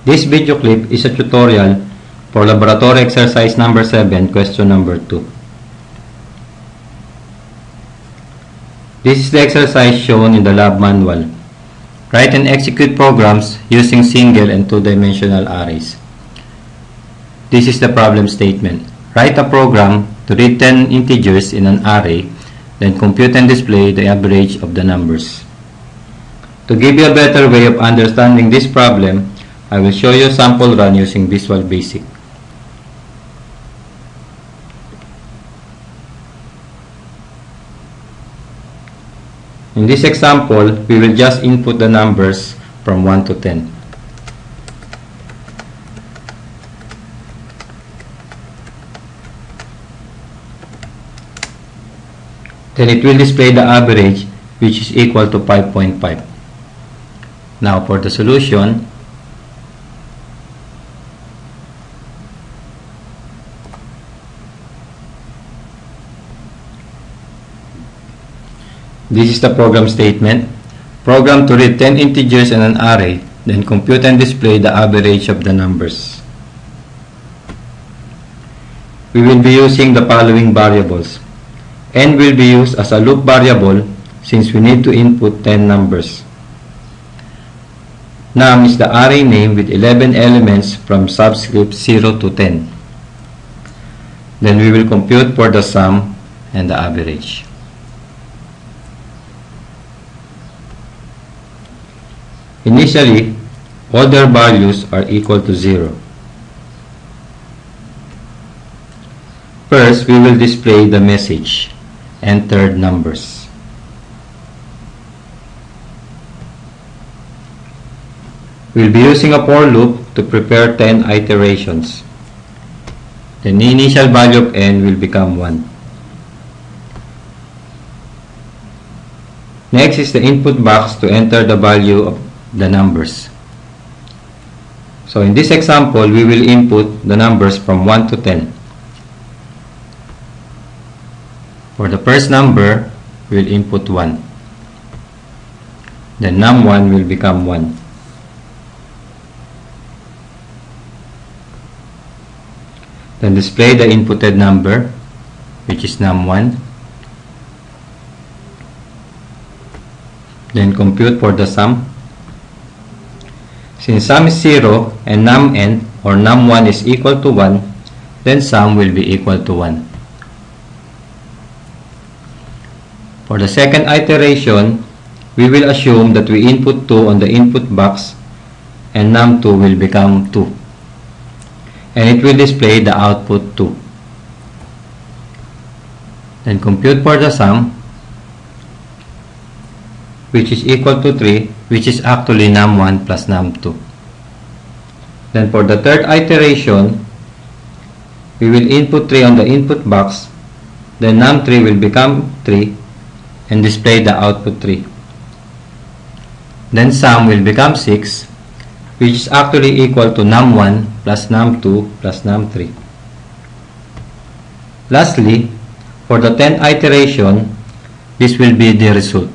This video clip is a tutorial for laboratory exercise number 7, question number 2. This is the exercise shown in the lab manual. Write and execute programs using single and two-dimensional arrays. This is the problem statement. Write a program to read 10 integers in an array, then compute and display the average of the numbers. To give you a better way of understanding this problem, I will show you a sample run using Visual Basic. In this example, we will just input the numbers from 1 to 10. Then it will display the average, which is equal to 5.5. Now for the solution, this is the program statement. Program to read 10 integers in an array, then compute and display the average of the numbers. We will be using the following variables. N will be used as a loop variable since we need to input 10 numbers. Num is the array name with 11 elements from subscript 0 to 10. Then we will compute for the sum and the average. Initially, all their values are equal to 0. First, we will display the message, entered numbers. We will be using a for loop to prepare 10 iterations. The initial value of n will become 1. Next is the input box to enter the value of the numbers. So in this example, we will input the numbers from 1 to 10. For the first number, we will input 1. Then num1 will become 1. Then display the inputted number, which is num1. Then compute for the sum. Since sum is 0 and num_n or num1 is equal to 1, then sum will be equal to 1. For the second iteration, we will assume that we input 2 on the input box and num2 will become 2. And it will display the output 2. Then compute for the sum, which is equal to 3, which is actually num1 plus num2. Then for the third iteration, we will input 3 on the input box, then num3 will become 3 and display the output 3. Then sum will become 6, which is actually equal to num1 plus num2 plus num3. Lastly, for the 10th iteration, this will be the result.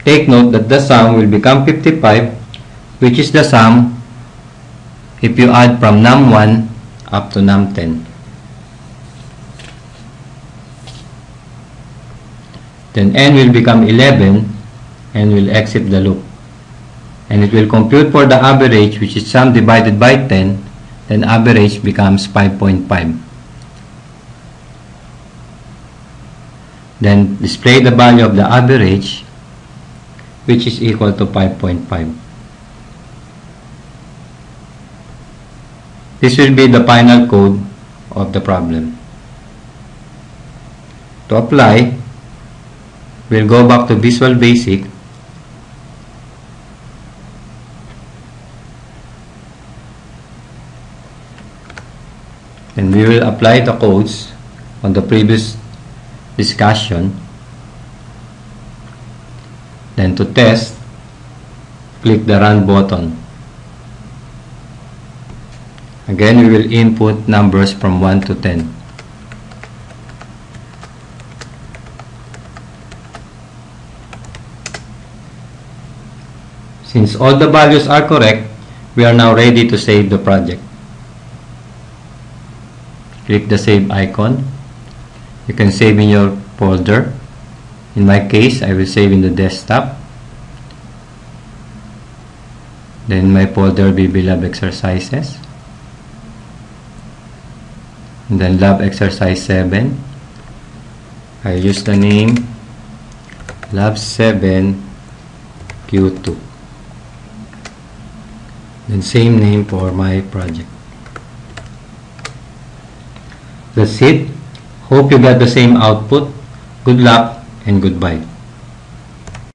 Take note that the sum will become 55, which is the sum if you add from num1 up to num10. Then n will become 11 and will exit the loop. And it will compute for the average, which is sum divided by 10, then average becomes 5.5. Then display the value of the average, which is equal to 5.5. This will be the final code of the problem. To apply, we'll go back to Visual Basic. And we will apply the codes on the previous discussion. Then to test, click the Run button. Again, we will input numbers from 1 to 10. Since all the values are correct, we are now ready to save the project. Click the save icon. You can save in your folder. In my case, I will save in the desktop. Then my folder will be lab exercises. And then lab exercise 7. I use the name lab 7 Q2. Then same name for my project. That's it. Hope you got the same output. Good luck and goodbye.